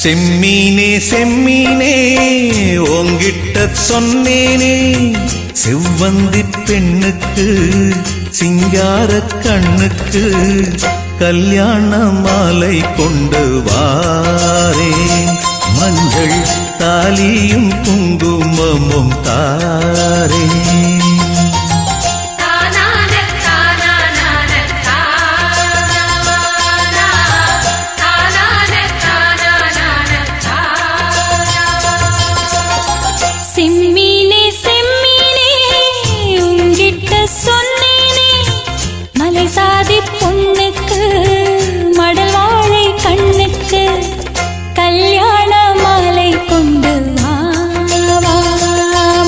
செம்மீனே செம்மீனே உங்கிட்ட சொன்னேனே, செவ்வந்தி பெண்ணுக்கு சிங்கார கண்ணுக்கு கல்யாண மாலை கொண்டு வாரேன், மஞ்சள் தாலியும் குங்குமமும் தாரேன். செம்மீனே செம்மீனே உங்கிட்ட சொன்னேனே, மலை சாதி பொண்ணுக்கு மடல் வாழை கண்ணுக்கு கல்யாண மாலை கொண்டு வா,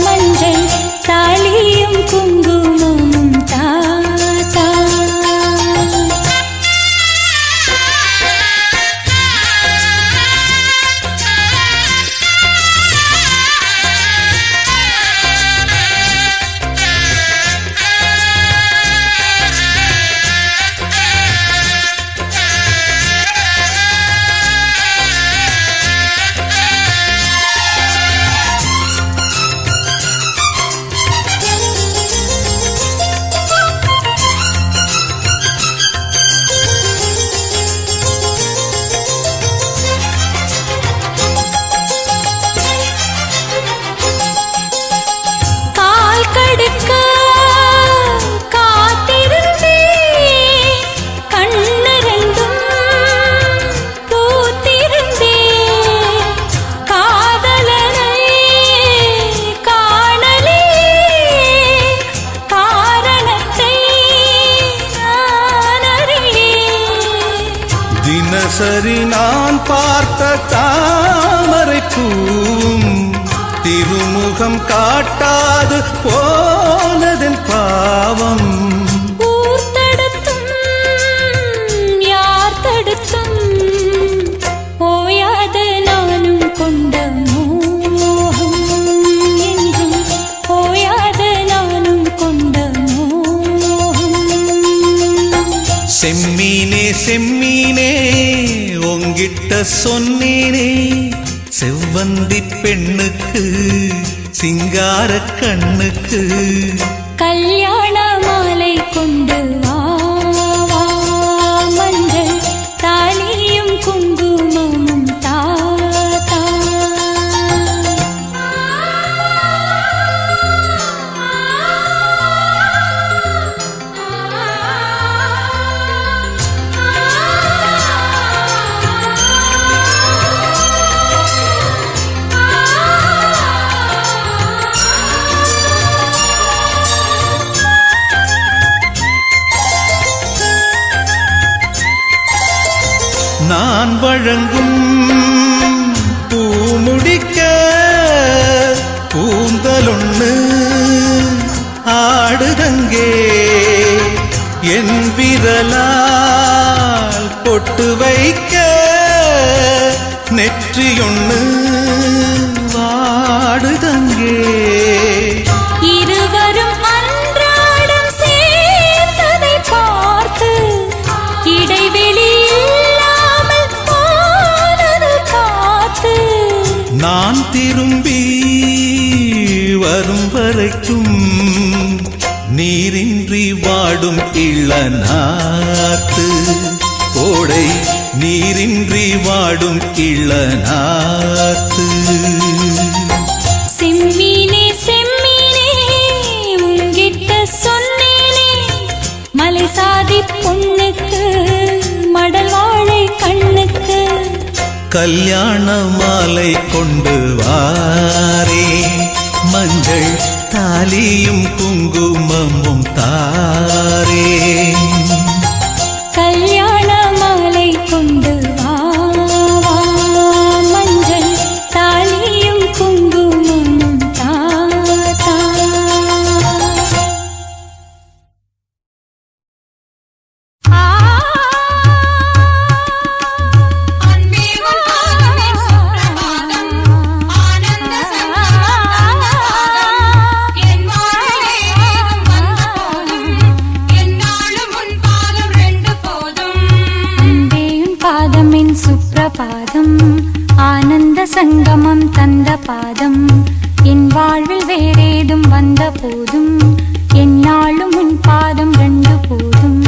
மஞ்சள் தாலியும் குங்குமமும் தாத்தா. தினசரி நான் பார்த்த தாமரை பூவும் திருமுகம் காட்டாது போனதன் பாவம். ஊர் தடுத்தும் யார் தடுத்தும் ஓயாது நானும் கொண்ட மோகம், என்றும் ஓயாது நானும் கொண்ட மோகம். செம்மீனே செம்மீனே உங்கிட்ட சொன்னேனே, செவ்வந்தி பெண்ணுக்கு சிங்கார கண்ணுக்கு கல்யாண மாலை கொண்டு வா, மஞ்சள் தாலியும் குங்குமமும் தாத்தா. நான் வழங்கும் பூமுடிக்க கூந்தலொன்னு ஆடுதங்கே, என் விரலால் பொட்டு வைக்க நெற்றியொன்னு வாடுதங்கே. இருவரும் அன்றாடம் சேர்ந்ததை பார்த்து இடைவெளி நான் திரும்பி வரும் வரைக்கும் நீரின்றி வாடும் இளநாத்து, கோடை நீரின்றி வாடும் இளநாத்து. செம்மீனே செம்மீனே உங்கிட்ட சொன்னேனே, மலை சாதி பொண்ணுக்கு மடல் வாழை கண்ணுக்கு கல்யாண மாலை கொண்டு வாரேன், மஞ்சள் தாலியும் குங்குமமும் தாரேன். கல்யாண மாலை கொண்டு வா, மஞ்சள் தாலியும் குங்குமமும் தாத்தா. என்னாலும் உன் பாதம் ரெண்டு போதும். பாதம் என் வாழ்வில் வேறேதும் வந்த போதும் என்னாலும் உன் பாதம் ரெண்டு போதும்.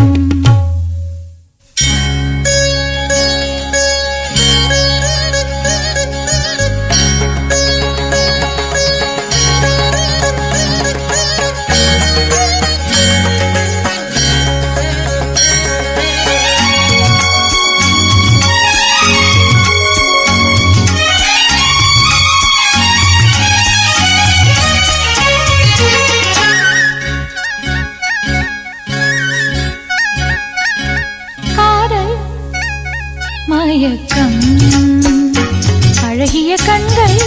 மயக்கம் அழகிய கண்கள்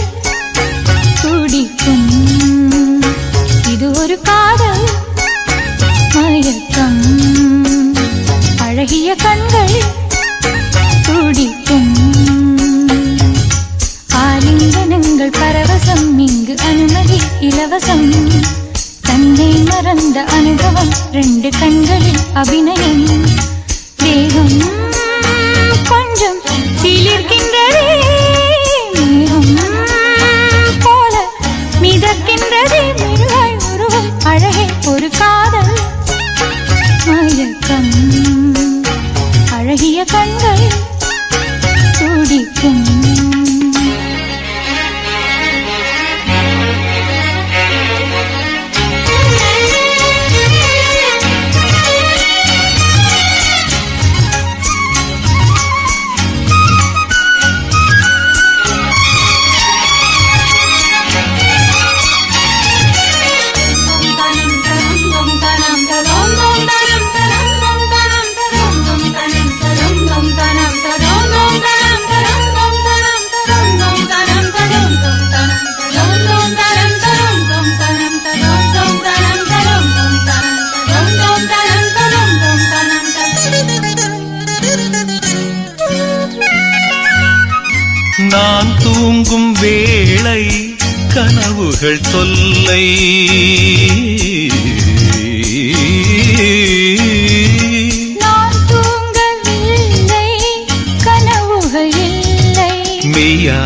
துடிக்கும் இது ஒரு காதல். மயக்கம் அழகிய கண்கள் துடிக்கும் ஆலிங்கனங்கள் பரவசம் இங்கு அனுமதி இலவசம். தன்னை மறந்த அனுபவம் ரெண்டு கண்களில் அபிநயம். தேகம் கொஞ்சம் சிலிர்க்கின்றதே மேகம் போல மிதக்கின்றதே மிருகாய் உருவம் அழகே ஒரு காதல். மயக்கம் அழகிய கண்கள் துடிக்கும். நான் தூங்கும் வேளை கனவுகள் தொல்லை. நான் தூங்கவில்லை கனவுகள் இல்லை. மெய்யா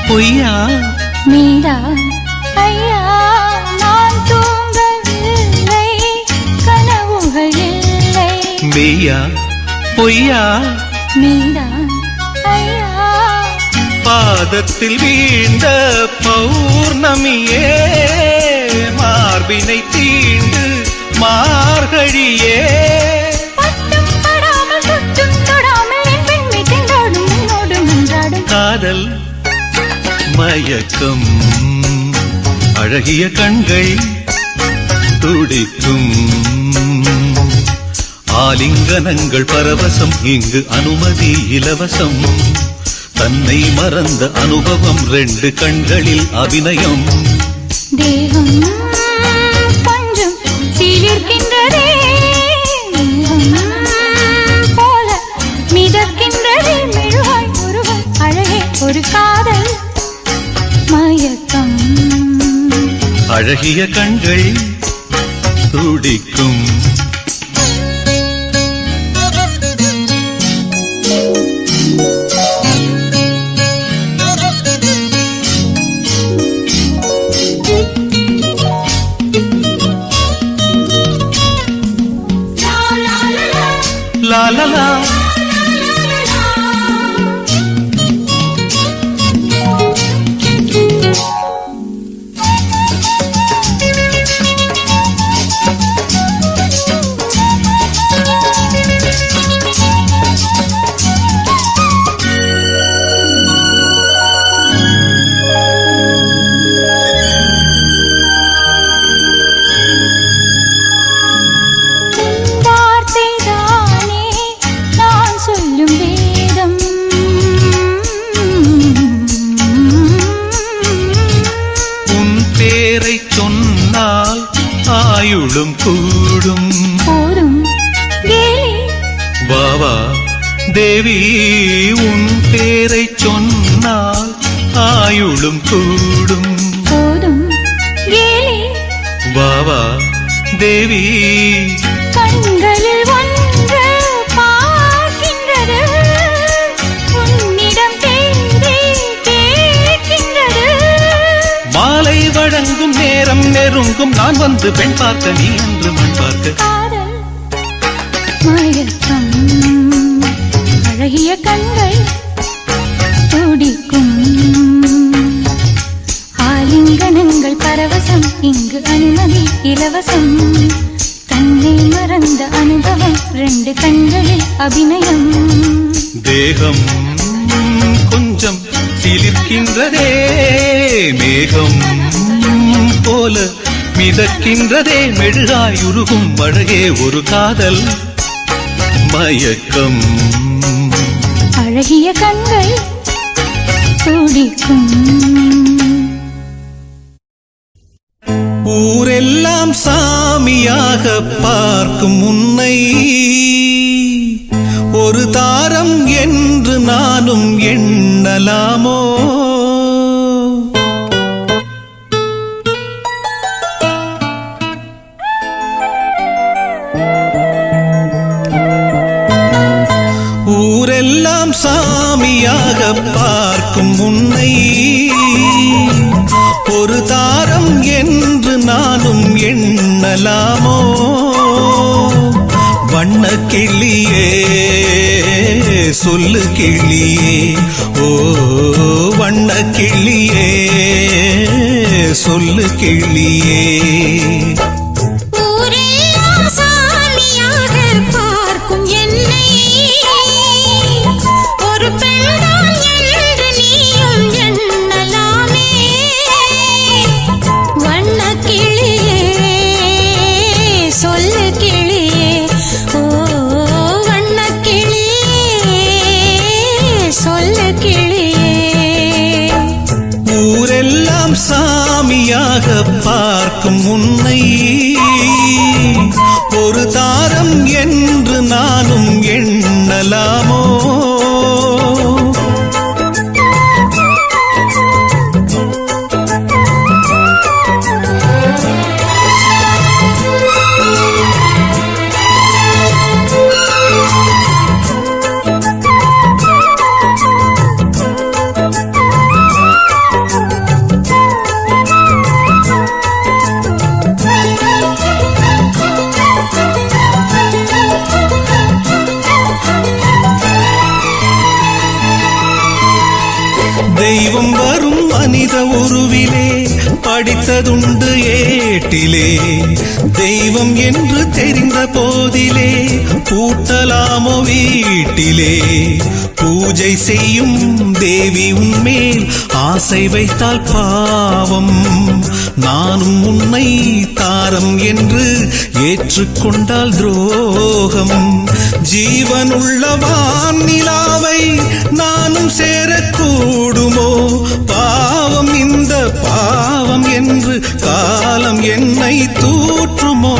பொய்யா மீரா ஐயா நான் தூங்கவில்லை கனவுகள் இல்லை. மெய்யா பொய்யா மீரா ஐயா பாதத்தில் வீழ்ந்த பௌர்ணமியே மார்பினை தீண்டு மார்கழியே. பட்டும் படாமல் தொட்டும் தொடாமல் என் பெண்மை திண்டாடும் உன்னோடு மன்றாடும் காதல் மயக்கம் அழகிய கண்கள் துடிக்கும் ஆலிங்கனங்கள் பரவசம் இங்கு அனுமதி இலவசம். தன்னை மறந்த அனுபவம் ரெண்டு கண்களில் அபிநயம். தேகம் கொஞ்சம் சிலிர்க்கின்றதே போல மிதக்கின்றதே மிருகாய் உருவம் அழகே ஒரு காதல். மயக்கம் அழகிய கண்கள் துடிக்கும். La la la சொன்னால் ஆயுளும் கூடும். போதும் தேவி வாவா தேவி உன் பேரை சொன்னால் ஆயுளும் கூடும். போதும் கேலி வாவா தேவி கண்களில் ஒன்று பார்க்கின்றது உன்னிடம் தேடி கேட்கின்றது. இறங்கும் நேரம் நெருங்கும் நான் வந்து பெண் பார்க்க நீ என்று மண் பார்க்க காதல் மயக்கம் அழகிய கண்கள் துடிக்கும் ஆலிங்கனங்கள் பரவசம் இங்கு அனுமதி இலவசம் தன்னை மறந்த அனுபவம் 2 கண்களில் அபிநயம் தேகம் கொஞ்சம் சிலிர்க்கின்றதே மேகம் போல மிதக்கின்றதே மெழுகாய் உருகும் அழகே ஒரு காதல் மயக்கம் அழகிய கண்கள் துடிக்கும் ஊரெல்லாம் சாமியாக பார்க்கும் உன்னை ஒரு தாரம் என்று நானும் எண்ணலாமோ ஊரெல்லாம் சாமியாக பார்க்கும் உன்னை ஒரு தாரம் என்று நானும் எண்ணலாமோ வண்ண கிளியே சொல்லு கிளியே ஓ வண்ண கிளியே சொல்லு கிளியே சாமியாக பார்க்கும் உன்னை ஒரு தாரம் என்று நானும் எண்ணலாமோ தெய்வம் வரும் மனித உருவிலே படித்ததுண்டு ஏட்டிலே தெய்வம் என்று தெரிந்த போதிலே பூட்டலாமோ வீட்டிலே பூஜை செய்யும் தேவி உன்மேல் ஆசை வைத்தால் பாவம் நானும் உன்னை தாரம் என்று ஏற்றுக்கொண்டால் துரோகம் ஜீவனுள்ள வானிலாவை நானும் சேரக்கூடுமோ பாவம் இந்த பாவம் என்று காலம் என்னை தூற்றுமோ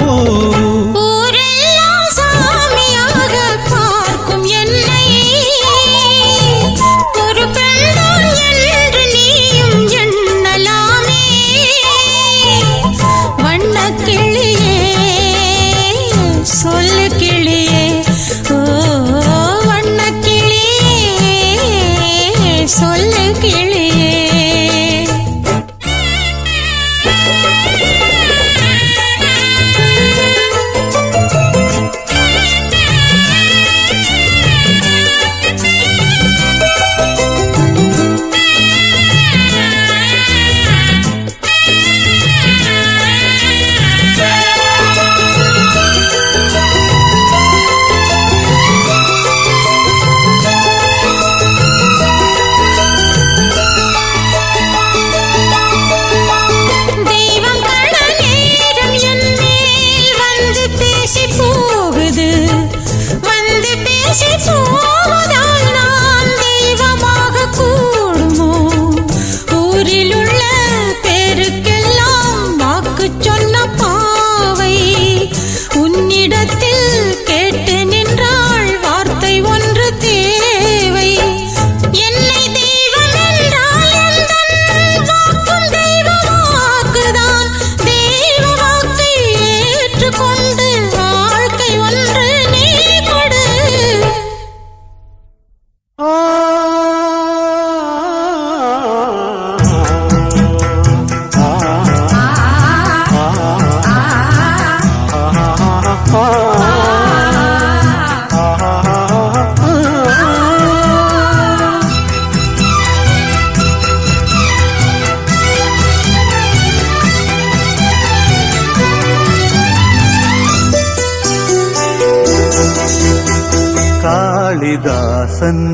காளிதாசன்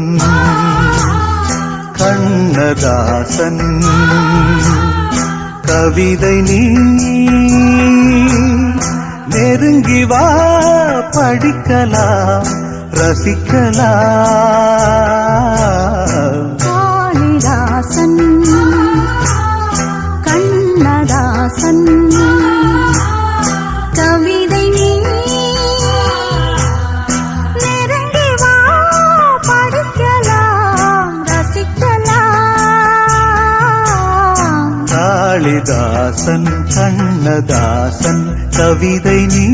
கண்ணதாசன் கவிதை நீ நெருங்கி வா படிக்கலாம் ரசிக்கலாம் காளிதாசன் கண்ணதாசன் கவிதை நீ நெருங்கி வா படிக்கலாம் ரசிக்கலாம் காளிதாசன் கண்ணதாசன் கவிதை நீ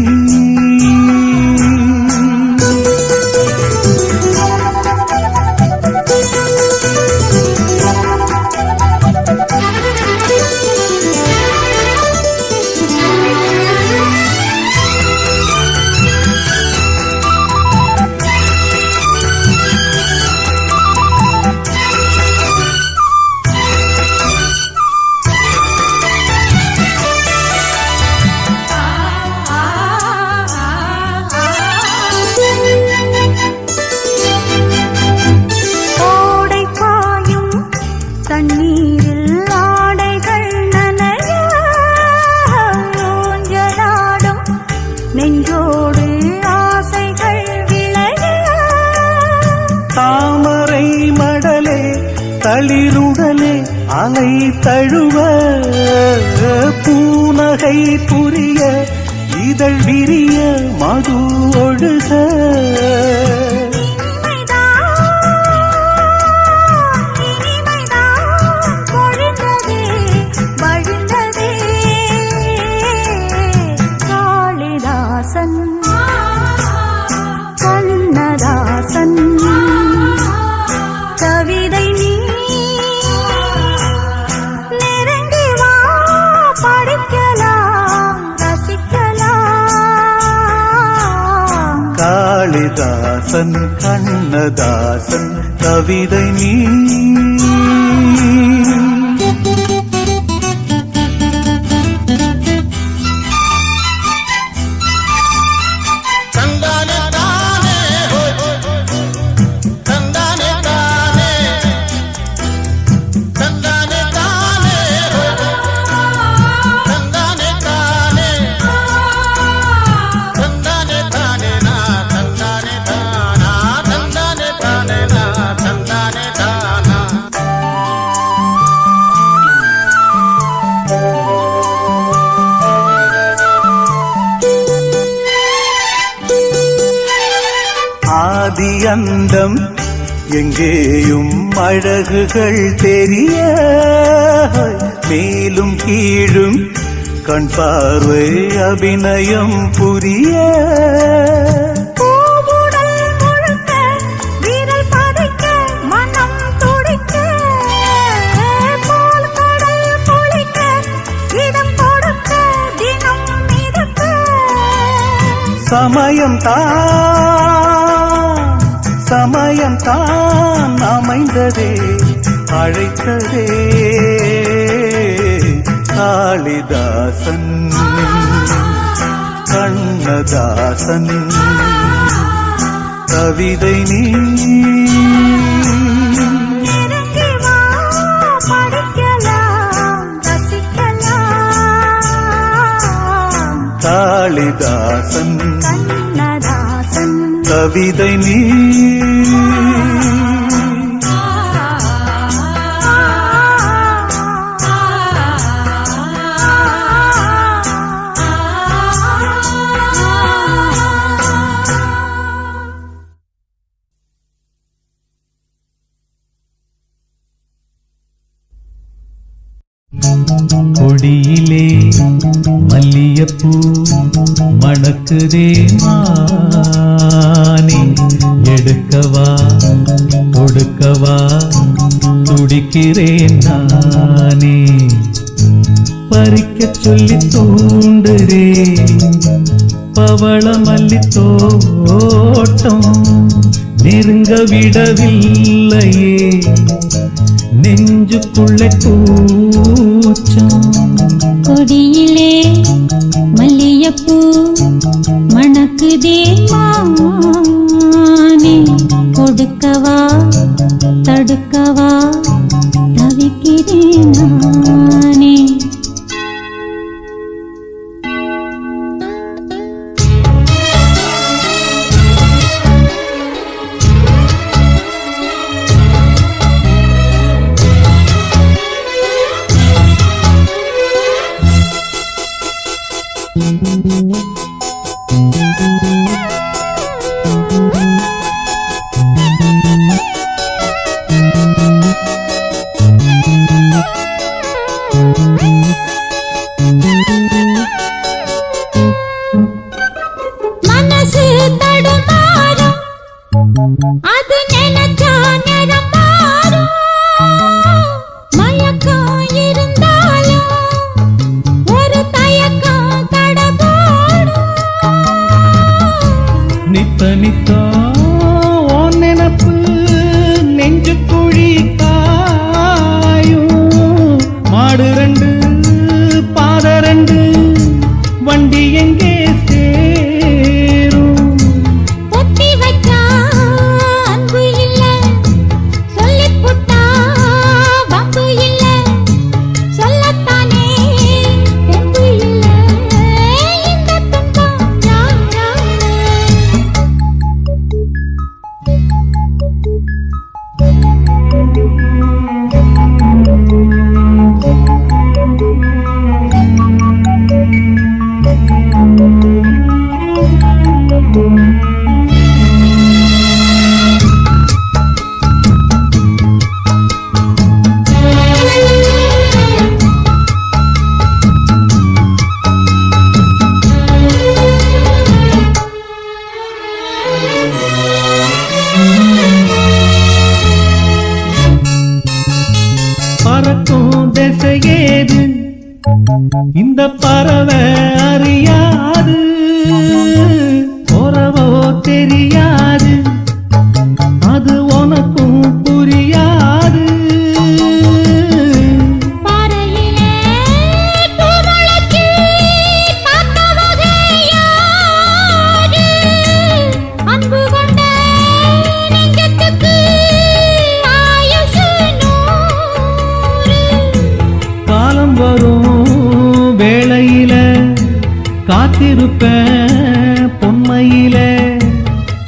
தளிருடலே அலை தழுவ பூனகை புரிய இதழ் விரிய மது ஒழுக காளிதாசன் கண்ணதாசன் கவிதை நீ நெருங்கி வா படிக்கலாம் ரசிக்கலாம் காளிதாசன் கண்ணதாசன் கவிதை நீ ஆதியந்தம் எங்கேயும் அழகுகள் தெரிய மேலும் கீழும் கண் பார்வை அபிநயம் புரிய சமயம் தான் அமைந்ததே அழைத்ததே காளிதாசன் கண்ணதாசன் கவிதை நீ நெருங்கி வா படிக்கலாம் ரசிக்கலாம் காளிதாசன் கண்ணதாசன் கவிதை நீ கொடியிலே மல்லியப்பூ மணக்குதே மானே எடுக்கவா கொடுக்கவா துடிக்கிறேன் நானே பறிக்க சொல்லி தூண்டுரே பவள மல்லி தோட்டம் நெருங்க விடவில்லையே நெஞ்சுக்குள்ளே கூச்சம் கொடியிலே மல்லியப்பூ மணக்குதே மானே கொடு கொடுக்கவா தடுக்கவா தவிக்கிறேன் நானே. மனசு தடுமாறும், அது நினைச்சா நேரம் மாறும். மயக்கம் இருந்தாலும் ஒரு தயக்கம் தடபோடும். நித்த நித்தா உன் நினப்பு நெஞ்சு குழி காயும். மாடு ரெண்டு பாத ரெண்டு வண்டி எங்கே சேரும்? ஒத்தி வச்சா அன்பு இல்ல, சொல்லிப் புட்டா வம்பு இல்ல. சொல்லத்தானே தெம்பு இல்ல, இந்த துன்பம் யாரால? பறக்கும் திசையேது இந்த பறவை அறியாது. போறவோ தெரியாது, அது உனக்கும் புரியாது. பாறையிலே பூமுளைச்சி பார்த்தவகை யாரு? அன்பு கொண்ட நெஞ்சத்துக்கு ஆயுசு 100. காலம் வரும் வேளையில காத்திருப்பேன் பொன்மையில.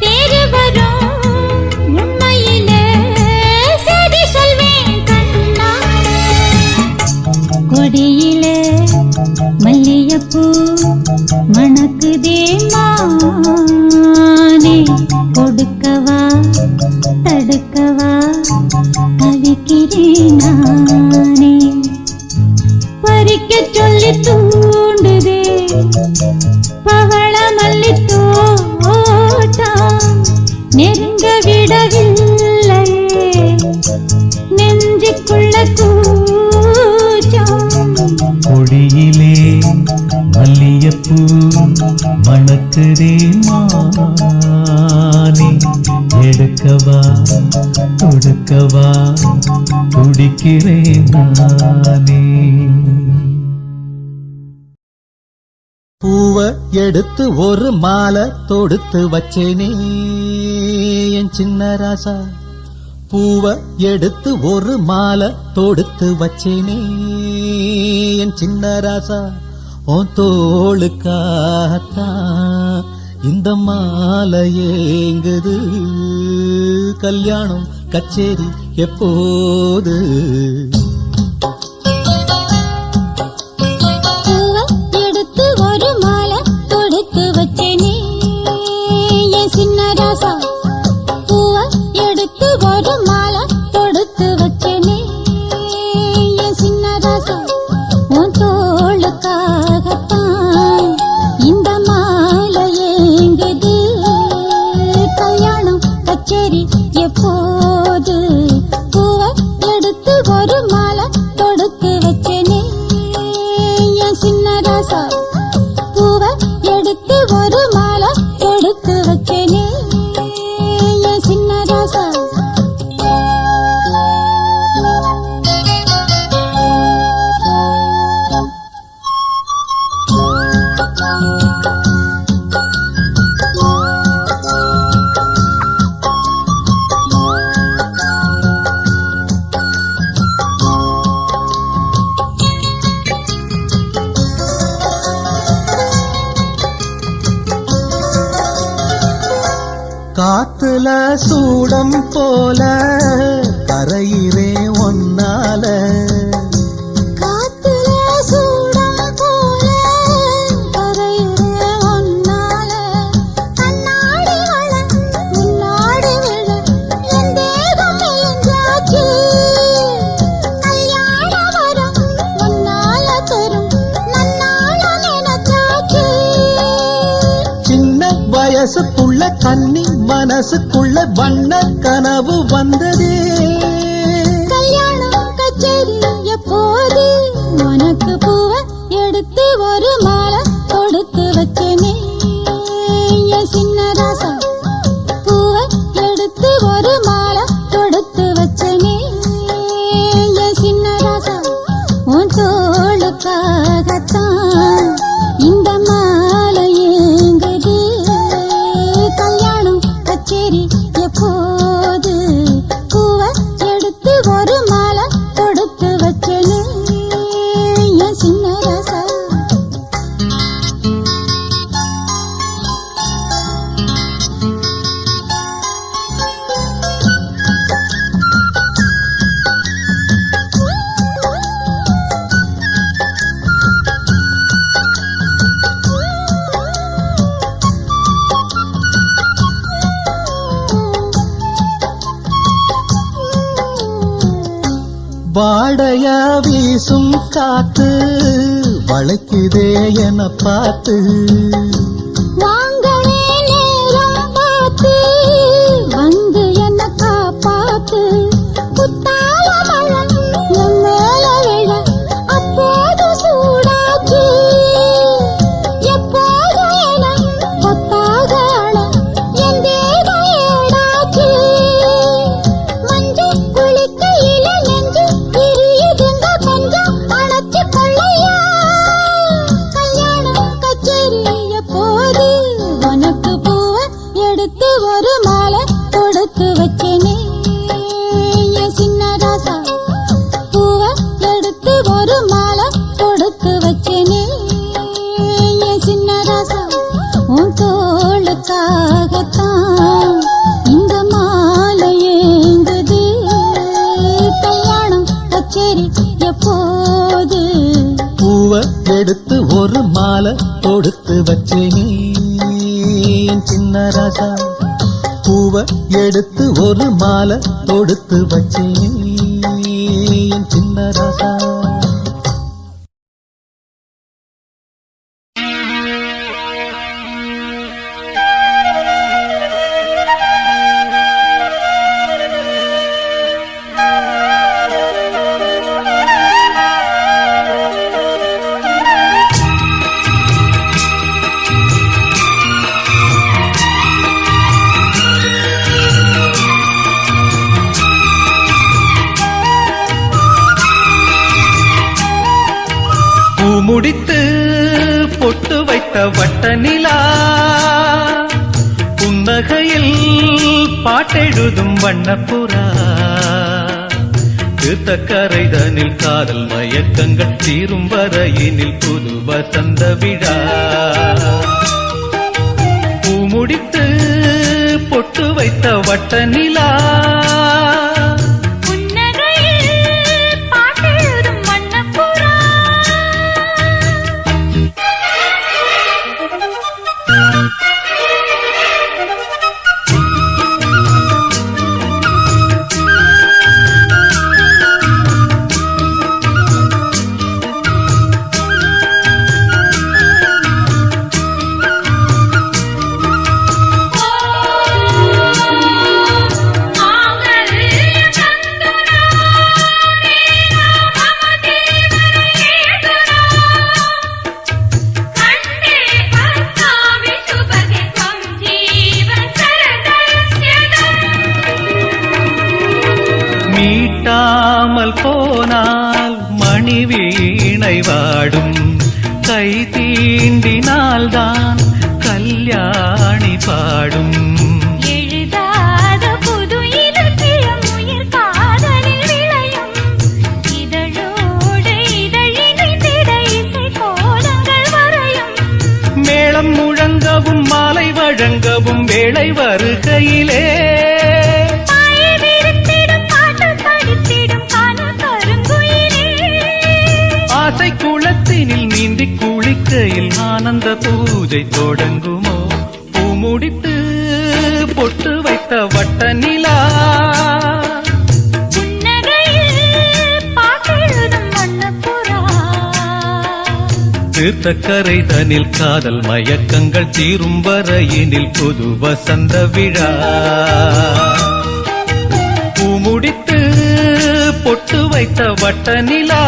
தேறு வரும் உண்மையிலே செய்தி சொல்வேன் கண்ணாலே. கொடியிலே மல்லிகைப்பூ மணக்குதே மானே. கொடுக்கவா தடுக்கவா தவிக்கிறேன் நானே. பறிக்க சொல்லி தூண்டுதே பவள மல்லி தோட்டம். நெருங்க விடவில்லை நெஞ்சுக்குள்ள கூச்சம். கொடியிலே மல்லியப்பூ மணக்குதே மானே. எடுக்கவா தொடுக்கவா துடிக்கிறேன் நானே. பூவ எடுத்து ஒரு மாலை தொடுத்து வச்சேனே என் சின்ன ராசா. பூவ எடுத்து ஒரு மாலை தொடுத்து வச்சேனே என் சின்ன ராசா. உன் தோளுக்காகத்தான் இந்த மாலை ஏங்குது. கல்யாணம் கச்சேரி எப்போது? எப்போது? பூவ எடுத்து ஒரு மாலை தொடுத்து வச்சேனே என் சின்ன ராசா. பூவ எடுத்து ஒரு மாலை தொடுத்து வச்சேனே என் சின்ன ராசா. காத்துல சூடம் போல கரையிறே ஒன்னால காத்துல சூடம் போல கரையிலே ஒன்னால கண்ணாடி வள முன்னாடி விழ என் தேகம் மெலிஞ்சாச்சு கல்யாண வரம் ஒன்னால தரும் நன்னால நினைச்சாச்சு சின்ன வயசுக்குள்ள கன்னி மனசுக்குள்ள வண்ண கனவு வந்ததே கல்யாணம் கச்சேரி எப்போது உனக்கு பூவ எடுத்து ஒரு மாலை கொடுத்து வச்சேனே என் சின்ன ராசா பூவ எடுத்து ஒரு மாலை கொடுத்து வச்சேனே என் சின்ன ராசா உன் தோளுக்காகத்தான் இந்த மாலை ஏங்குது கல்யாணம் கச்சேரி எப்போது பூவ எடுத்து ஒரு மாலை தொடுத்து வச்சேனே என் சின்ன ராசா வாடையா வீசும் காத்து வளைக்குதே என பார்த்து வாங்களே நேரம் பார்த்து வந்து என்ன காப்பாத்து புத்தால மழை என் மேல விழ அப்போது சூடாச்சு எப்போது என கொத்தாக அழ என் தேகம் ஏடாச்சு மஞ்சள் குளிக்கையில நெஞ்சு பிரியுதுங்க கொஞ்சம் அணைச்சு கொள்ளையா கல்யாணம் கச்சேரி எப்போது உனக்கு பூவ எடுத்து ஒரு மாலை கொடுத்து வச்சேனே என் சின்ன ராசா பூவ எடுத்து ஒரு மாலை கொடுத்து வச்சேனே என் சின்ன ராசா உன் தோளுக்காகத்தான் இந்த மாலை ஏங்குது கல்யாணம் கச்சேரி எப்போது பூவ எடுத்து ஒரு மாலை தொடுத்து வச்சேனே என் சின்ன ராசா பூவ எடுத்து ஒரு மாலை தொடுத்து வச்சேனே என் சின்ன ராசா முடித்து பொட்டு வைத்த வட்ட நிலா புன்னகையில் பாட்டெழுதும் வண்ணப்புறா தீர்த்தக்கரைதனில் காதல் மயக்கங்கள் தீரும் வரையினில் புது வசந்த விழா பூமுடித்து பொட்டு வைத்த வட்ட நிலா மீட்டாமல் போனால் மணி வீணை வாடும் கை தீண்டினால்தான் கல்யாணி பாடும் எழுதாத புது இலக்கியம் உயிர் காதலில் விளையும் இதழோடு இதழினிட இசை கோலங்கள் வரையும் மேளம் முழங்கவும் மாலை வழங்கவும் வேளை வருகையிலே குளிக்கையில் ஆனந்த பூஜை தொடங்குமோ பூ முடித்து பொட்டு வைத்த வட்ட நிலா தீர்த்தக்கரை தனில் காதல் மயக்கங்கள் தீரும் வரையினில் புது வசந்த விழா பூ முடித்து பொட்டு வைத்த வட்ட நிலா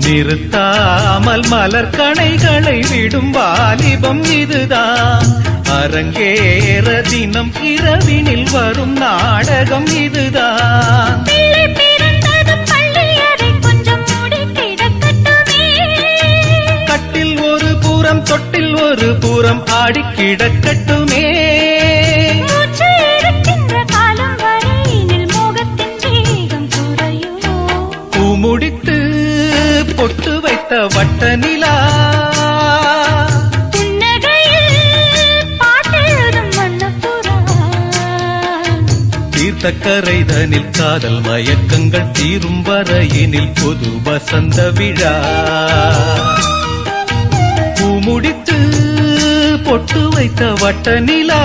நிறுத்தாமல் மலர் கணைகளை விடும் வாலிபம் இதுதான் அரங்கேற தினம் இரவினில் வரும் நாடகம் இதுதான் கட்டில் ஒரு புறம் தொட்டில் ஒரு புறம் ஆடி கிடக்கட்டுமே பூ முடித்து பொட்டு வைத்த வட்ட நிலா தீர்த்தக்கரை தனில் காதல் மயக்கங்கள் தீரும் வரையினில் பொது வசந்த விழா பூ முடித்து பொட்டு வைத்த வட்ட நிலா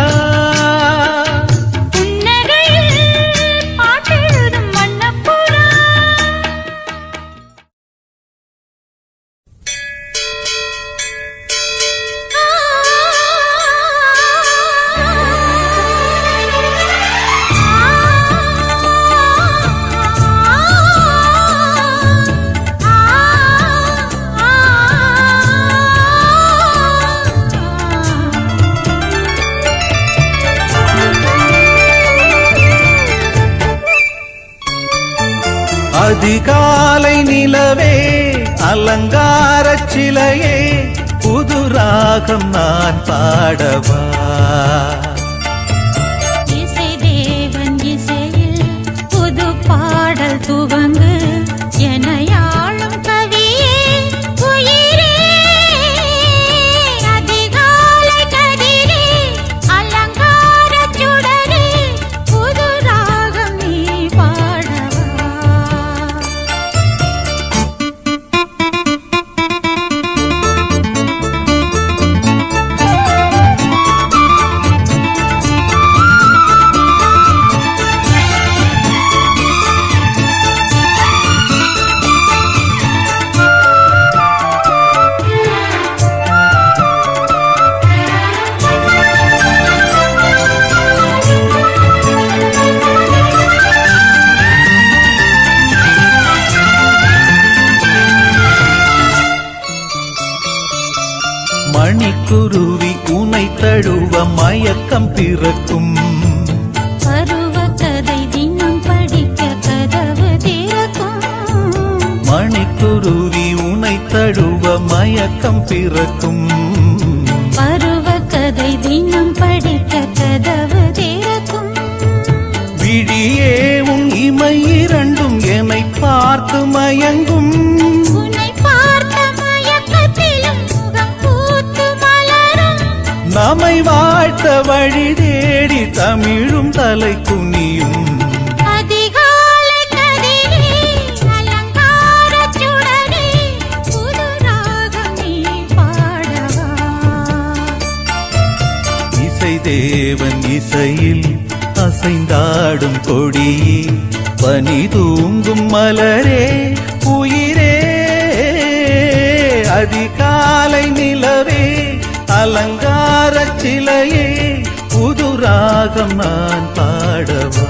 அதிகாலை நிலவே அலங்காரச் சிலையே புது ராகம் நான் பாடவா இசை தேவன் இசையில் புது பாடல் துவங்கு எனையாளும் கவியே உயிரே அதிகாலை கதிரே அலங்காரச் சுடரே புது ராகம் நீ பாடவா மணிக்குருவி உனை தழுவ மயக்கம் பிறக்கும் பருவ கதை தினம் படிக்க கதவு திறக்கும் மணிக்குருவி உனை தழுவ மயக்கம் பிறக்கும் பருவ கதை தினம் படிக்க கதவு திறக்கும் விழியே உன் இமை இரண்டும் என்னை பார்த்து மயங்கும் உன்னை பார்த்த மயக்கத்திலும் முகம் பூத்து மலரும் நம்மை வாழ்த்த வழி தேடி தமிழும் தலை குனியும் அதிகாலை கதிரே அலங்காரச் சுடரே புது ராகம் நீ பாடவா இசை தேவன் இசையில் அசைந்தாடும் கொடியே பனி தூங்கும் மலரே உயிரே அதிகாலை நிலவே அலங்காரச் சிலையே புது ராகம் நான் பாடவா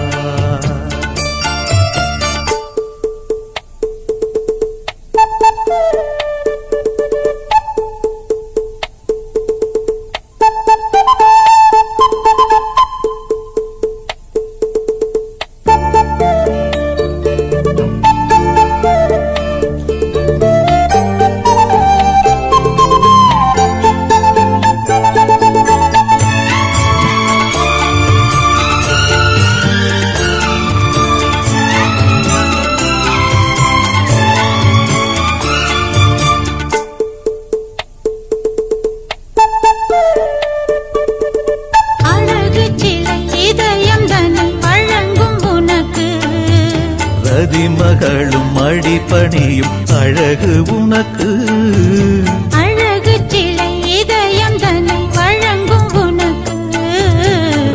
ரதிமகளும் அடிபணியும் அழகு உனக்கு அழகு சிலை இதயம் தன்னை வழங்கும் உனக்கு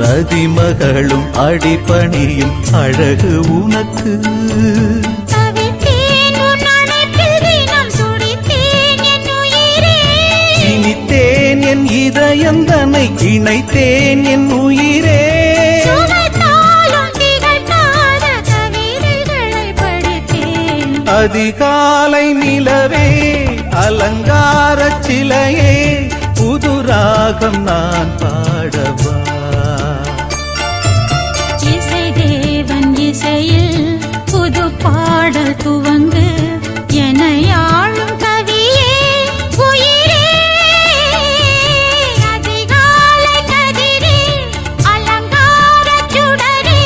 ரதிமகளும் அடிபணியும் அழகு உனக்கு தவித்தேன் உன் அணைப்பில் தினம் துடித்தேன் என் உயிரே இனித்தேன் என் இதயம் தன்னை இணைத்தேன் என் உயிரே சுவைத்தாலும் திகட்டாத கவிதைகளை படித்தேன் அதிகாலை நிலவே அலங்கார சிலையே புது ராகம் நான் பாடவா இசை தேவன் இசையில் புது பாடல் துவங்கு எனையாளும் கவியே உயிரே அதிகாலை கதிரே அலங்கார சுடரே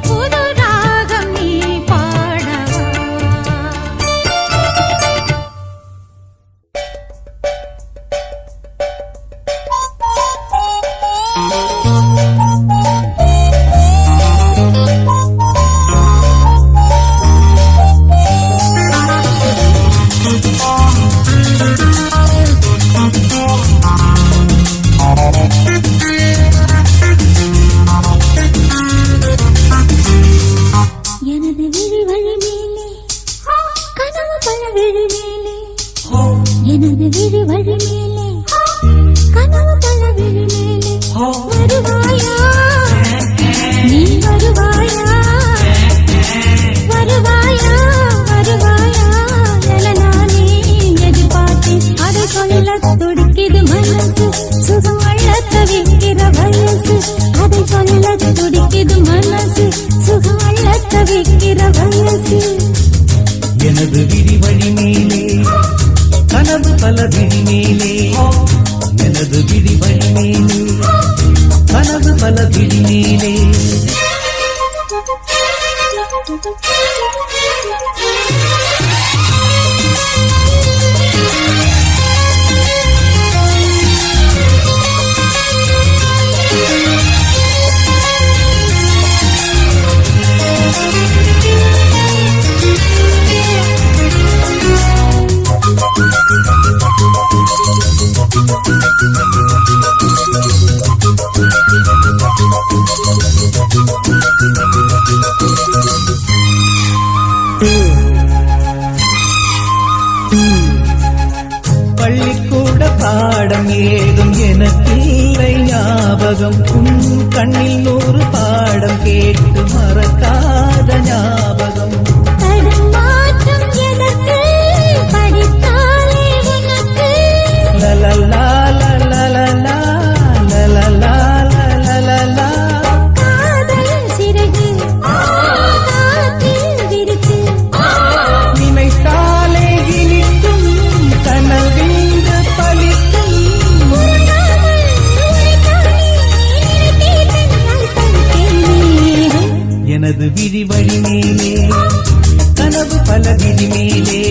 புது ராகம் நீ பாடவா எனது விழி வழி மேலே கனவு பல விழி மேலே எனது விழி வழி மேலே கனவு பல விழி மேலே வருவாயா நீ வருவாயா வருவாயா வருவாயா என நானே எதிர்பார்த்தேன் அதை சொல்ல துடிக்குது மனசு சுகம் அள்ள தவிக்கிற வயசு அதை சொல்ல துடிக்குது மனசு சுகம் அள்ள தவிக்கிற வயசு எனது விழி வழி மேலே கனவு பல விழி மேலே எனது விழி வழி மேலே கனவு பல விழி மேலே பள்ளிக்கூட பாடம் ஏதும் எனக்கில்லை ஞாபகம் உன் கண்ணில் 100 பாடம் கேட்டு மறக்காத ஞாபகம் தடுமாற்றம் எதற்கு படித்தாலே உனக்கு லலலா லலலா லலலா லலலா காதலின் சிறகு காற்றில் விரித்து நினைத்தாலே இனிக்கும் கனவிந்து பலிக்கும் உறங்காமல் உழைத்தானே நினைத்தே தன்னால் தடுத்தேன் எனது விழி வழி மேலே கனவு பல விழி மேலே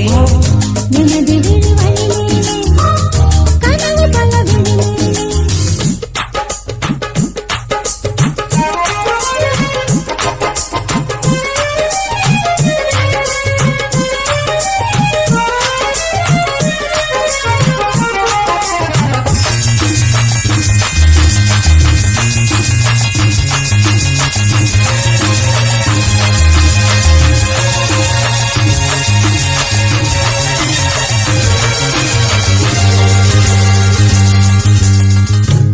எனது விழி வழி மேலே கனவு பல விழி மேலே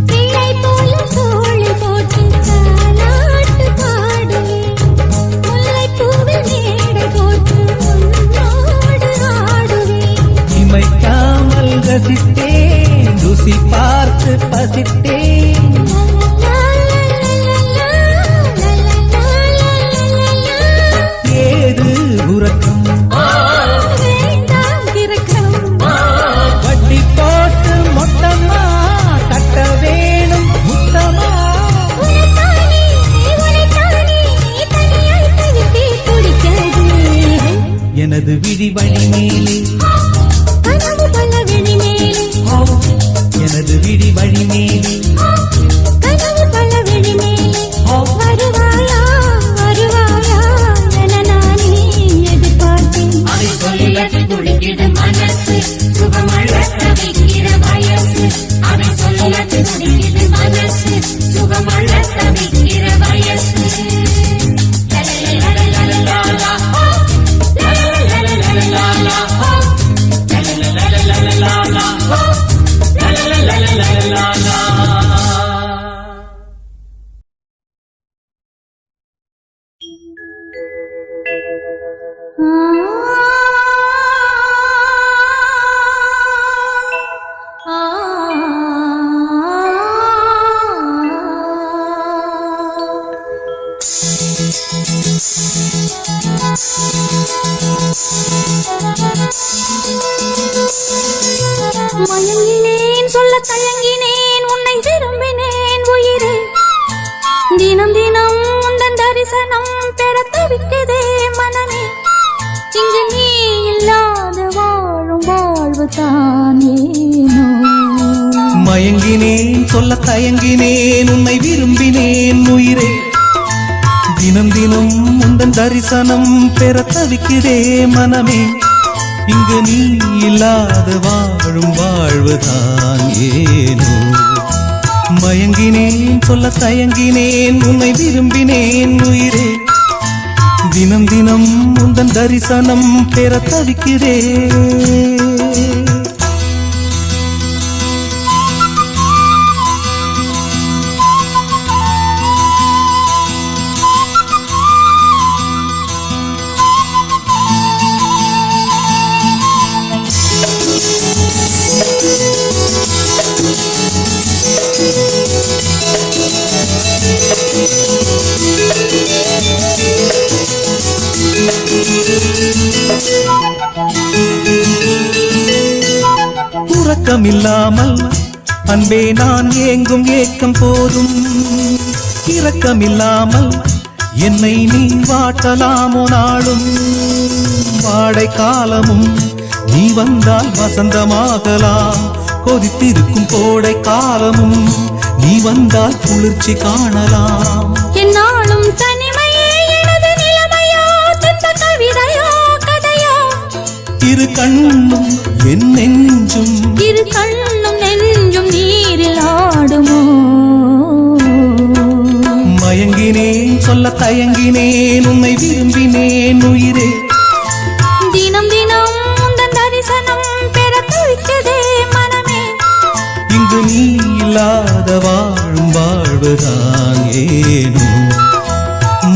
பிள்ளை போல தோள் போட்டு தாலாட்டு பாடுவேன் முல்லைப்பூவில் மேடை போட்டு உன்னோடு ஆடுவேன் இமைக்காமல் ரசித்தேன் ருசி பார்த்து பசித்தேன் ஏது உறக்கம் வேண்டாம் திறக்கம் வட்டி போட்டு மொத்தமா கட்ட வேணும் முத்தமா உனக்கானே தனியாய் தவித்தே துடிக்கிறது எனது விழி வழி மேலே கனவு பல விழி மேலே எனது விழி வழி மேலே கனவு பல விழி மேலே வருவாயா வருவாயா என நானே மயங்கினேன் சொல்ல தயங்கினேன் உன்னை விரும்பினேன் உயிரே தினம் தினம் உந்தன் தரிசனம் பெற தவிக்குதே மனமே இங்கு நீ இல்லாத வாழும் வாழ்வு தான் ஏனோ மயங்கினேன் சொல்ல தயங்கினேன் உன்னை விரும்பினேன் உயிரே தினம் தினம் உந்தன் தரிசனம் பெற தவிக்குதே மனமே இங்கு நீ இல்லாத வாழும் வாழ்வுதான் ஏனோ மயங்கினேன் சொல்ல தயங்கினேன் உன்னை விரும்பினேன் உயிரே தினம் தினம் உந்தன் தரிசனம் பெற தவிக்கிறேன் உறக்கமில்லாமல் அன்பே நான் ஏங்கும் ஏக்கம் போதும் இரக்கமில்லாமல் என்னை நீ வாட்டலாமோ நாளும் வாடை காலமும் நீ வந்தால் வசந்தமாகலாம் கொதித்திருக்கும் கோடை காலமும் நீ வந்தால் குளிர்ச்சி காணலாம் என்னாலும் தனிமையே எனது நிலைமையா துன்ப கவிதையா கதையா இரு கண்ணும் என் நெஞ்சும் இரு கண்ணும் நெஞ்சும் நீரில் ஆடுமோ மயங்கினேன் சொல்ல தயங்கினேன் உன்னை விரும்பினேன் உயிரே தினம் தினம் உந்தன் தரிசனம் பெற தவிக்குதே மனமே இங்கு நீ இல்லாத வாழும் வாழ்வுதான் ஏனோ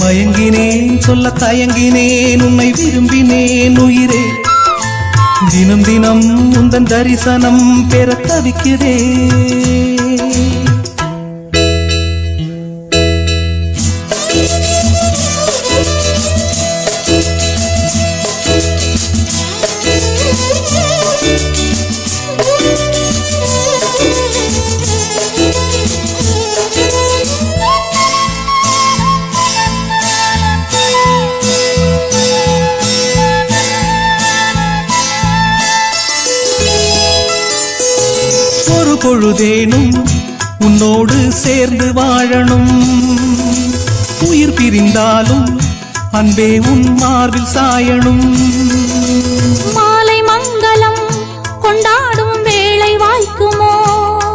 மயங்கினேன் சொல்ல தயங்கினேன் உன்னை விரும்பினேன் உயிரே தினம் தினம் உந்தன் தரிசனம் பெற தவிக்கிறேன் பொழுதேனும் உன்னோடு சேர்ந்து வாழணும் உயிர் பிரிந்தாலும் அன்பே உன் மார்பில் சாயணும் மாலை மங்களம் கொண்டாடும் வேளை வாய்க்குமோ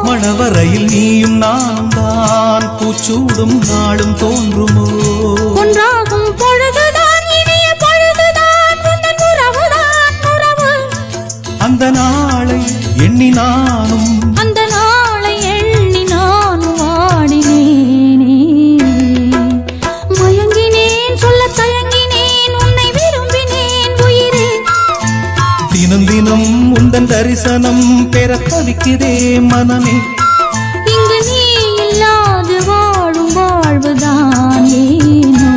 மணவரையில் நீயும் நானும் தான் பூச்சூடும் நாளும் தோன்றுமோ ஒன்றாகும் பொழுதுதான் இனிய பொழுதுதான் உந்தன் உறவுதான் உறவு அந்த நாளை எண்ணி நானும் அந்த நாளை எண்ணி நான் வாடினேனே மயங்கினேன் சொல்ல தயங்கினேன் உன்னை விரும்பினேன் உயிரே தினம் தினம் உந்தன் தரிசனம் பெற தவிக்கிறே மனமே இங்கு நீ இல்லாது வாழும் வாழ்வுதான் ஏனோ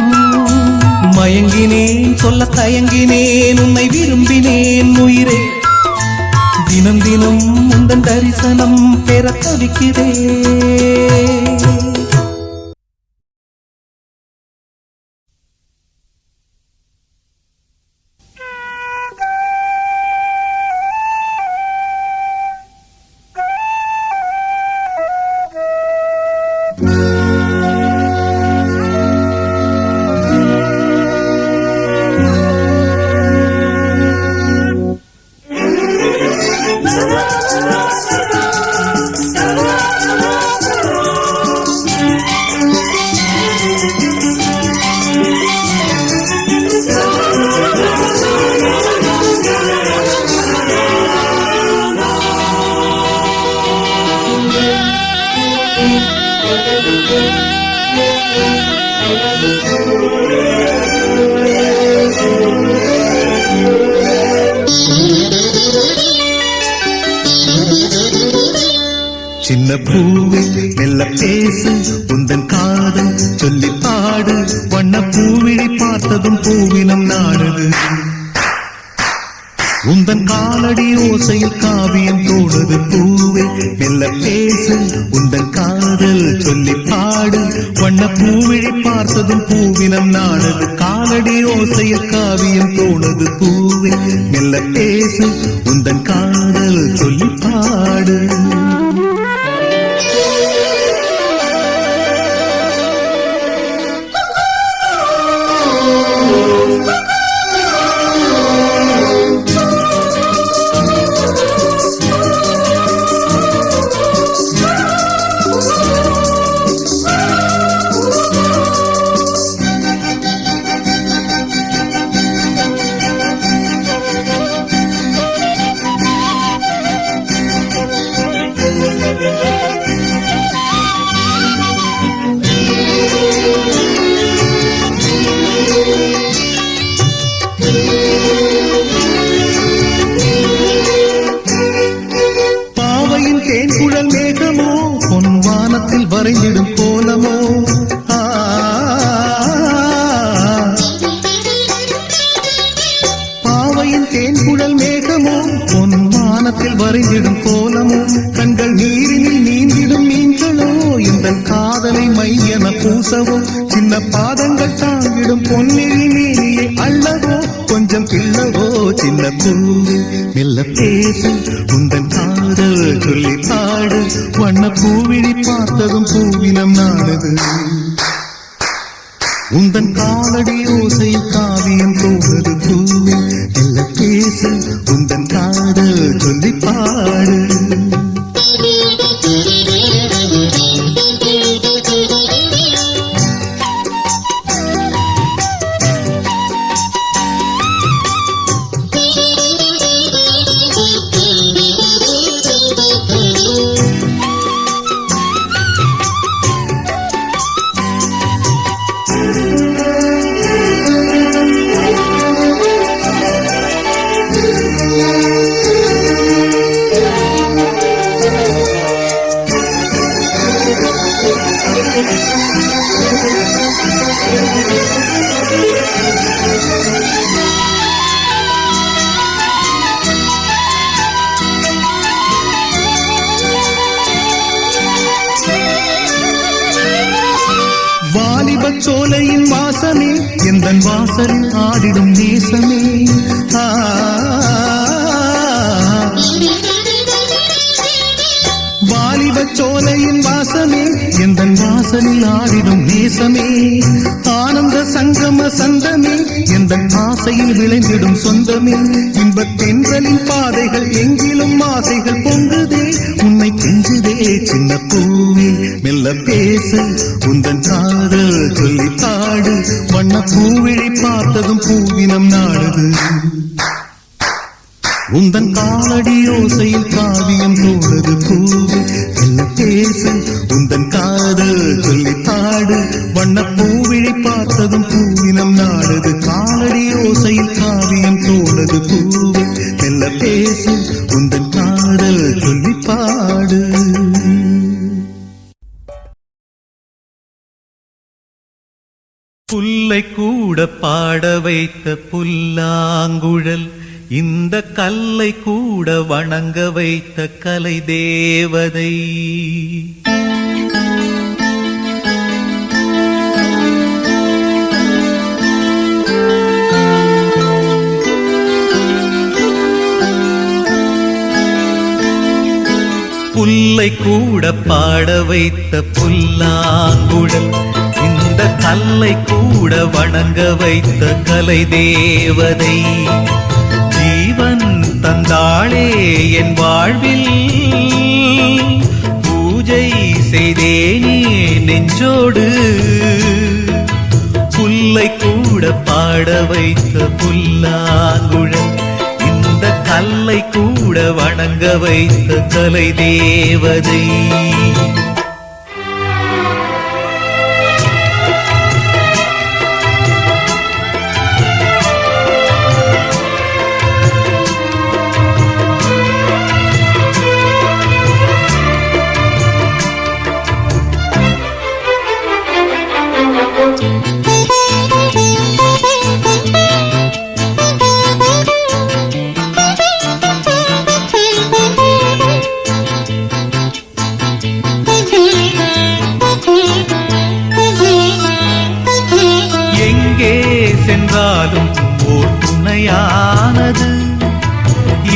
மயங்கினேன் சொல்ல தயங்கினேன் உன்னை விரும்பினேன் உயிரே தினம் தினம் உந்தன் தரிசனம் பெற தவிக்கிறேன் சின்ன பூவே மெல்ல பேசு உந்தன் காதல் சொல்லி பாடு வண்ண பூவிழி பார்த்ததும் பூவினம் நாடுது உந்தன் காலடி ஓசையில் காவியம் தோடுது பூவே மெல்ல பேசு உந்தன் காதல் சொல்லி பாடு வண்ண பூவிழி பார்த்ததும் பூவினம் நாடுது காலடி ஓசையில் காவியம் தோணுது பூவே மெல்ல பேசு உந்தன் காதல் சொல்லி பாடு வரைந்திடும் கோலமோ பாவையின் தேன்குழல் மேகமோ பொன் வானத்தில் வரைந்திடும் கோலமோ கண்கள் நீரினில் நீந்திடும் மீன்களோ இந்த காதலை மையென பூசவோ சின்ன பாதங்கள் தாங்கிடும் பொன்னிழி மேனியை அள்ளவோ கொஞ்சம் கிள்ளவோ சின்ன பூவே மெல்ல பேசு உந்தன் காதல் சொல்லி பாடு வண்ண பூவிழி பார்த்ததும் பூவினம் நாடுது உந்தன் காலடி ஓசை காவியம் தோணுது பூவே மெல்ல பேசு உந்தன் காதல் சொல்லி பாடு சோலையின் வாசமே எந்தன் வாசலில் ஆடிடும் நேசமே வாலிபச் சோலையின் வாசமே எந்தன் வாசலில் ஆடிடும் நேசமே ஆனந்த சங்கம சந்தமே எந்தன் ஆசையில் விளைந்திடும் சொந்தமே இன்பத் தென்றலின் பாதைகள் எங்கிலும் ஆசைகள் பொங்குதே உன்னை கெஞ்சுதே சின்ன பூவே மெல்ல பேசு உந்தன் காதல் சொல்லி பாடு வண்ண பூவிழி பார்த்ததும் பூவினம் நாடுது உந்தன் காலடி ஓசையில் காவியம் தோடுது பூவே மெல்ல பேசு உந்தன் காதல் சொல்லி பாடு வண்ண பூவிழி பார்த்ததும் பூவினம் நாடுது காலடி ஓசையில் காவியம் தோடுது பூவே மெல்ல பேசு உந்தன் காதல் சொல்லி பாடு புல்லை கூட பாட வைத்த புல்லாங்குழல் இந்த கல்லை கூட வணங்க வைத்த கலை தேவதை புல்லை கூட பாட வைத்த புல்லாங்குழல் இந்த கல்லை கூட வணங்க வைத்த கலை தேவதை ஜீவன் தந்தாளே என் வாழ்வில் பூஜை செய்தேனே நெஞ்சோடு புல்லை கூட பாட வைத்த புல்லாங்குழல் இந்த கல்லை கூட வணங்க வைத்த கலை தேவதை மழையானது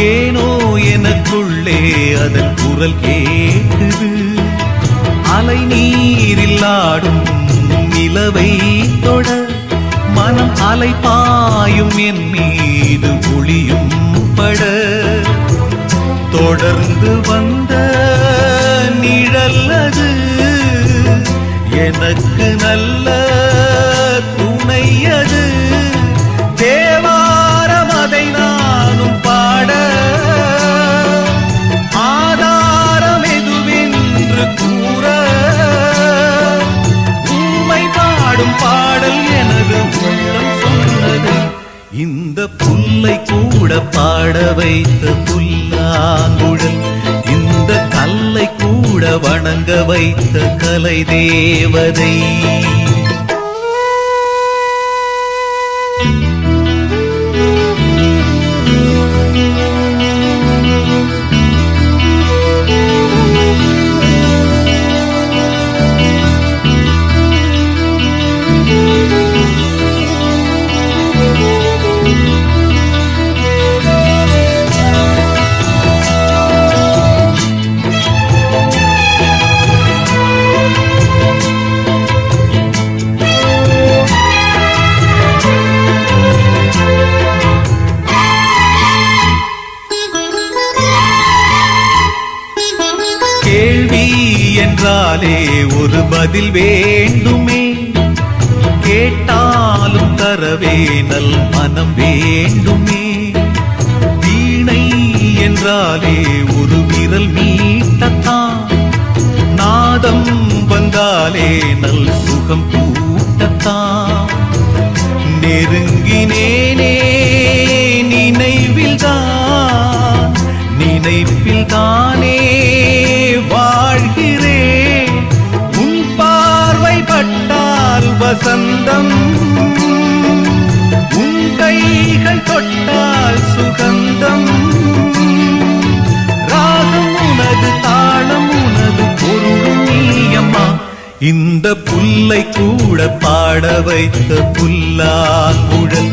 ஏனோ எனக்குள்ளே அதன் குரல் கேட்குது அலை நீரில் ஆடும் நிலவை தொட மனம் அலை பாயும் என் மீது ஒளியும் பட தொடர்ந்து வந்த நிழல்லது எனக்கு நல்ல துணையது தேவாரம் அதை நானும் பாட ஆதாரம் எதுவென்று கூற ஊமை பாடும் பாடல் எனது உள்ளம் சொன்னது இந்த புல்லை கூட பாட வைத்த புல்லாங்குழல் இந்த கல்லை கூட வணங்க வைத்த கலை தேவதை கேள்வி என்றாலே ஒரு பதில் வேண்டுமே கேட்டாலும் தரவே நல் மனம் வேண்டுமே வீணை என்றாலே ஒரு விரல் மீட்டத்தான் நாதம் வந்தாலே நல் சுகம் கூட்டத்தான் நெருங்கினேனே நினைவில்தான் நினைப்பில்தானே வாழ்கிறேன் உன் பார்வை பட்டால் வசந்தம் உன் கைகள் தொட்டால் சுகந்தம் ராகம் உனது தாளம் உனது பொருளும் நீயம்மா இந்த புல்லை கூட பாட வைத்த புல்லாங்குழல்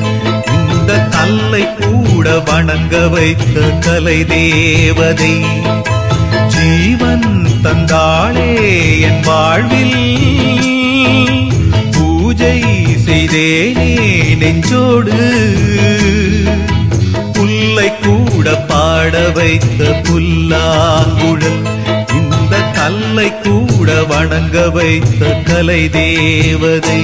இந்த கல்லை கூட வணங்க வைத்த கலை தேவதை ஜீவன் தந்தாளே என் வாழ்வில் பூஜை செய்தேனே நெஞ்சோடு புல்லை கூட பாட வைத்த புல்லாங்குழல் இந்த கல்லை கூட வணங்க வைத்த கலை தேவதை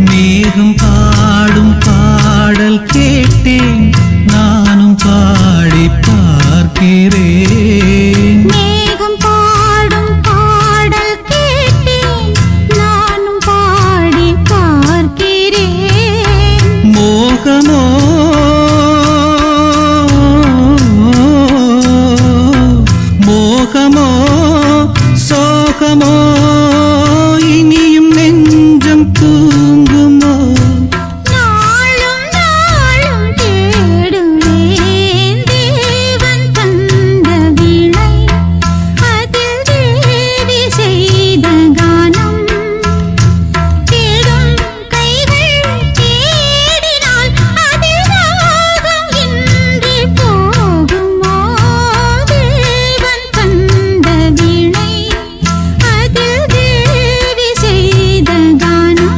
மேகம் பாடும் பாடல் கேட்டேன் நானும் பாடி பார்க்கிறேன் சுகமோ இனியும் நெஞ்சம் தூங்குமோ நாளும் நாளும் தேடுவேன் தேவன் தந்த வீணை அதில் தேவி செய்த கானம் தேடும் கைகள் தேடினால் அதில் ராகம் இன்றி போகுமோ தேவன் தந்த வீணை அதில் தேவி செய்த கானம்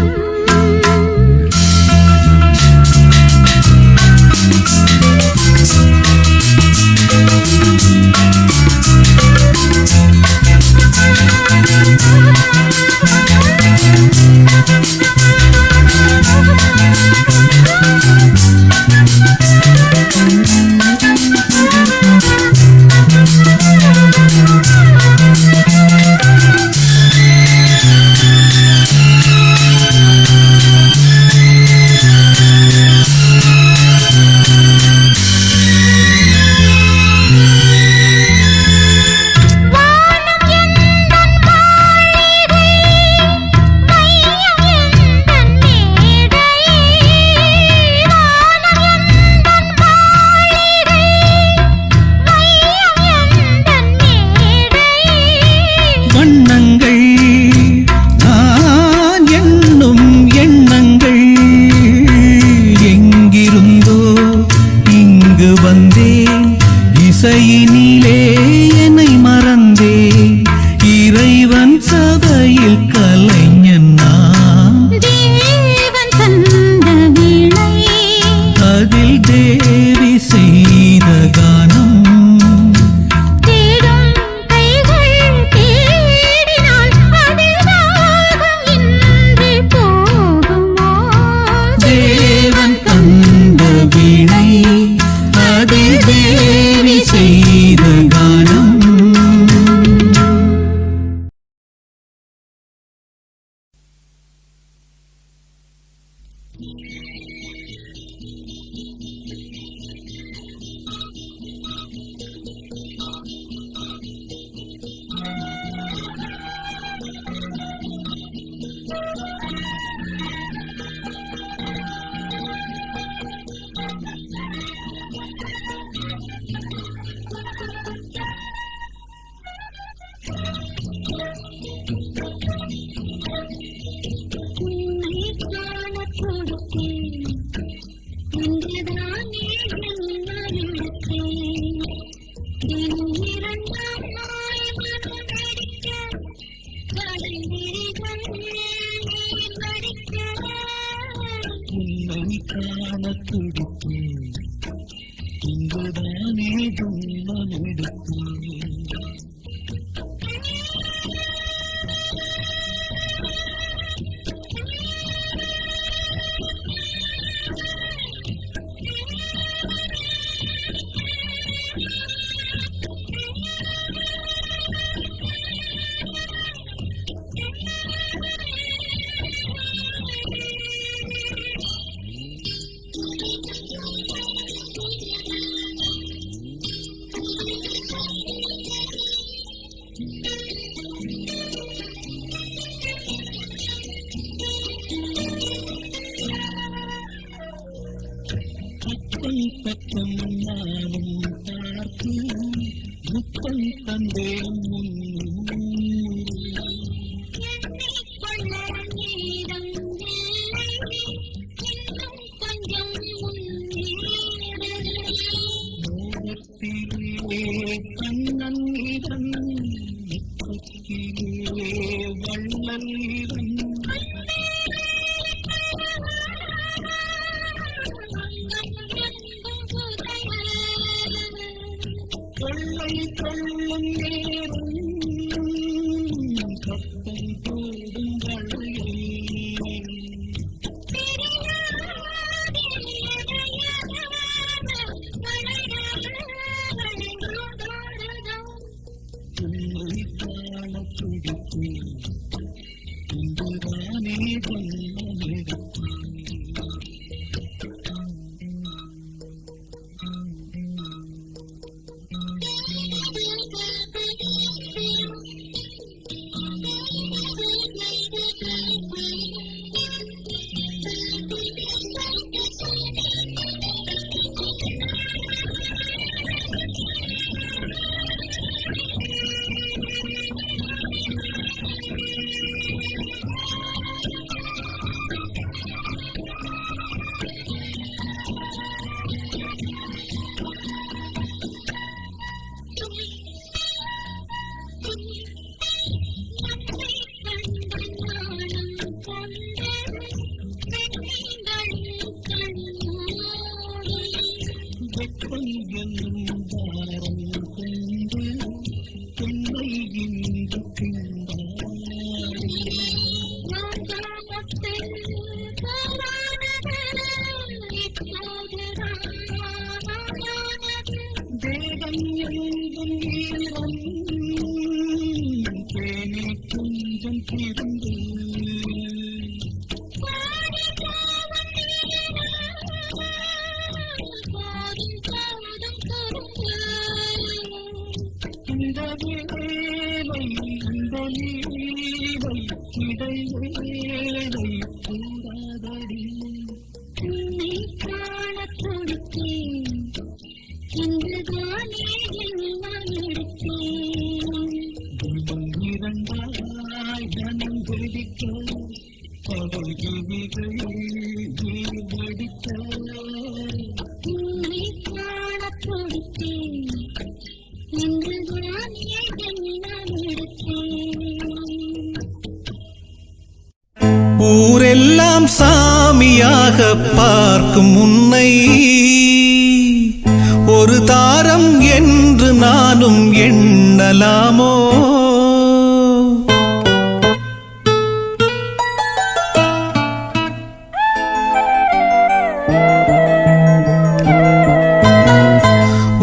வானம் எந்தன் மாளிகை மையம் எந்தன் மேடை வானம் எந்தன் மாளிகை மையம் எந்தன் மேடை வண்ணங்கள் நான் எண்ணும் எண்ணங்கள் எங்கிருந்தோ இங்கு வந்தேன் இசையினிலே என்னை மறந்தேன் இறைவன் சபையில் கலைஞன் நான் தேவன் தந்த வீணை அதில் தேவி செய்த கானம் தேடும் கைகள் தேடினால் அதில் ராகம் இன்றி போகுமோ தேவன் தந்த வீணை அதில் தேவி செய்த கானம் உன்னை காணக் கொடுத்தேன் இன்றுதானே ஜன்மம் எடுத்தேன் என் இரண்டாம் நாள் மனம் வெடிக்க கடல் விரிகள் நீர் வடிக்க உன்னை காண துடித்தேன் இங்குதானே ஜன்மம் எடுத்தேன் பக்கம் நானும் பார்த்து முத்தம் தந்தேன் கண்ணன் வள்ளல் கொள்ளை கொள்ளும் நேரம் சத்தம் போடும் வளையல் உன்னை காண துடித்தேன் இன்றுதானே ஜன்மம் எடுத்தேன் தேடும் நேரம் தேனே கொஞ்சம் திருந்து இந்த வேலை இந்த லீலை இடைவேளை கூடாதடி உன்னை காணத் துடித்தேன் இன்றுதானே எல்லாம் எடுத்தேன் தினம் இரண்டாய் மனம் வெடிக்க பகல் விதிகள் நீர் வடிக்க உன்னை காணத் துடித்தேன் இன்றுதானே எல்லாம் எடுத்தேன் ஊரெல்லாம் சாமியாக பார்க்கும் உன்னை ஒரு தாரம் என்று நானும் எண்ணலாமோ?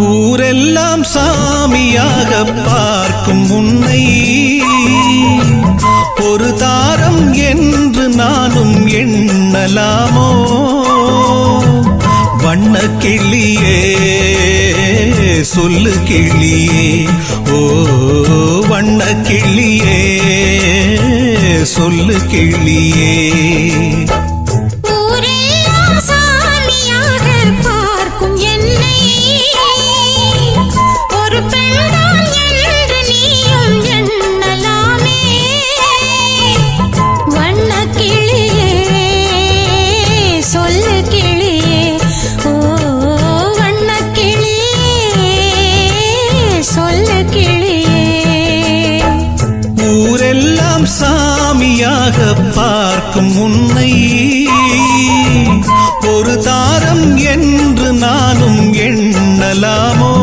ஊரெல்லாம் சாமியாக பார்க்கும் உன்னை ஒரு தாரம் என்று நானும் எண்ணலாமோ? வண்ண கிளியே சொல்லு கிளியே, ஓ வண்ண கிளியே சொல்லு கிளியே. ஊரெல்லாம் சாமியாக பார்க்கும் என்னை ஒரு பெண்தான் என்று நீயும் எண்ணலாமே. வண்ணக் கிளியே சொல்லு கிளியே, ஓ வண்ணக் கிளியே சொல்லு கிளியே. ஊரெல்லாம் சாமியாக பார்க்கும் உன்னை ஒரு தாரம் என்று நானும் எண்ணலாமோ?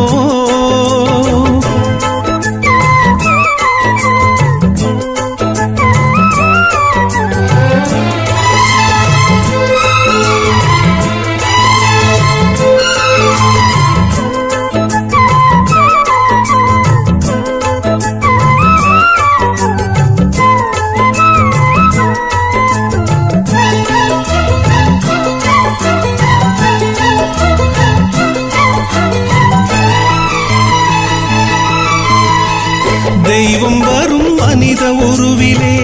தெய்வம் வரும் மனித உருவிலே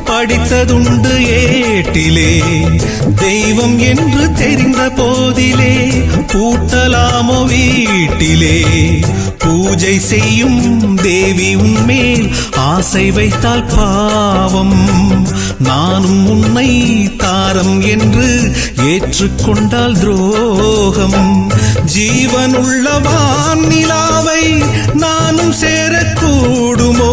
படித்ததுண்டு ஏட்டிலே. தெய்வம் என்று தெரிந்த போதிலே பூட்டலாமோ வீட்டிலே? பூஜை செய்யும் தேவி உன்மேல் ஆசை வைத்தால் பாவம். நானும் உன்னை தாரம் என்று ஏற்றுக்கொண்டால் துரோகம். ஜீவனுள்ள வானிலாவை நானும் சேரக்கூடுமோ?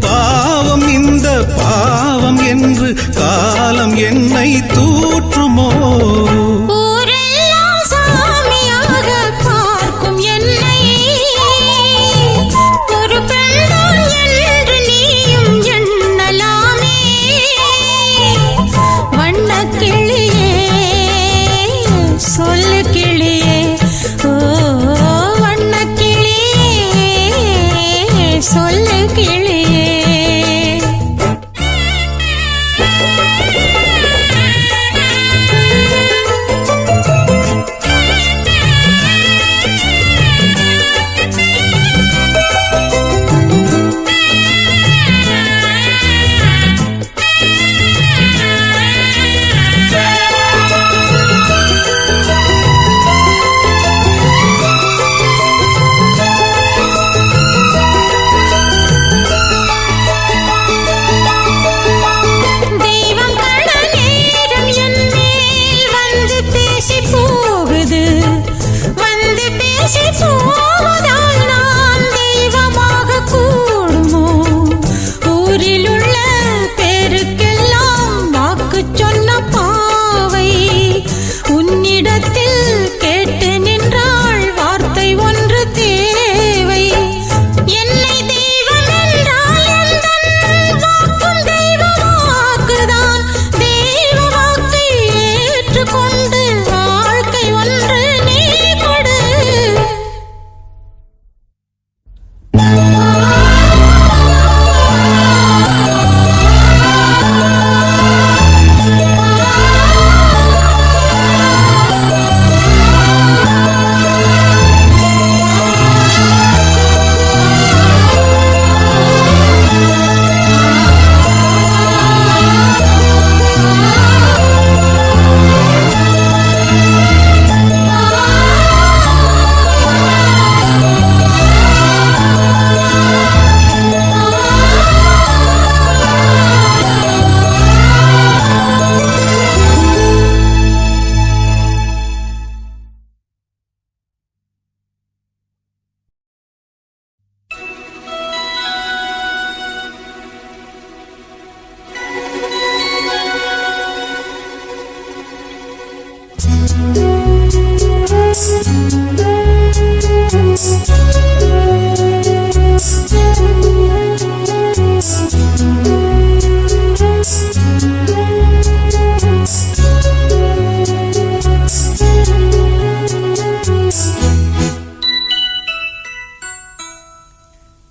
பாவம் இந்த பாவம் என்று காலம் என்னை தூற்றுமோ? ஊரெல்லாம் சாமியாக பார்க்கும் என்னை ஒரு பெண்தான் என்று நீயும் எண்ணலாமே. வண்ணக் கிளியே சொல்லு கிளியே, ஓ வண்ணக் கிளியே சொல்லு கிளியே.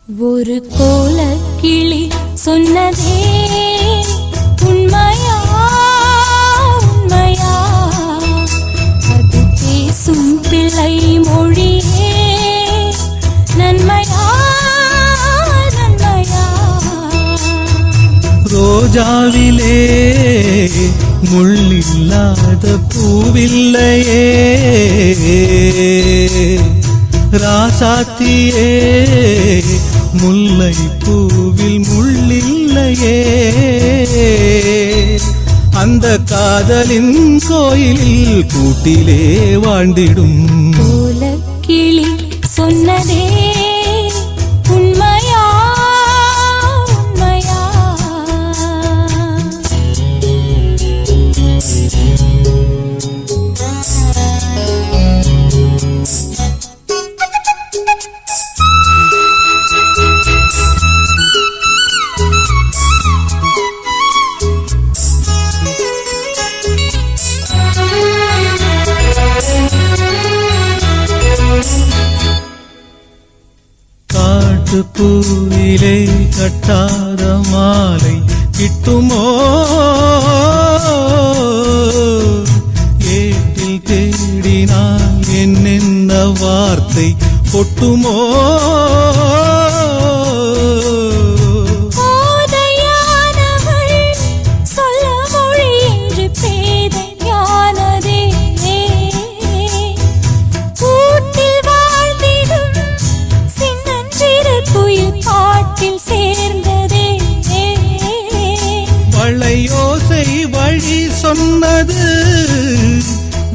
ஒரு கோலக்கிளி சொன்னதே உண்மையா உண்மையா அது பேசும் பிள்ளை மொழியே நன்மையா நன்மையா ரோஜாவிலே முள்ளில்லாத பூவில்லையே ராசாத்தியே முல்லை பூவில் முள்ளில்லையே அந்த காதலின் கோயிலில் கூட்டிலே வாழ்ந்திடும் கோலக்கிளி சொன்னதே உண்மையா உண்மையா பூவிலே கட்டாத மாலை கிட்டுமோ ஏட்டில் தேடினால் என்னென்ன வார்த்தை கொட்டுமோ வளையோசை வழி சொன்னது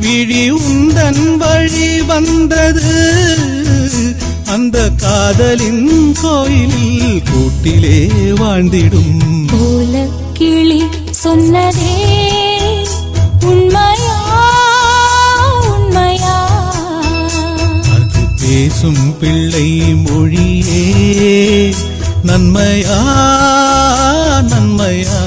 விழி உந்தன் வழி வந்தது அந்த காதலின் கோயிலில் கூட்டிலே வாழ்ந்திடும் கோலக்கிளி சொன்னதே உண்மையா உண்மையா அது பேசும் பிள்ளை மொழியே நன்மையா நன்மையா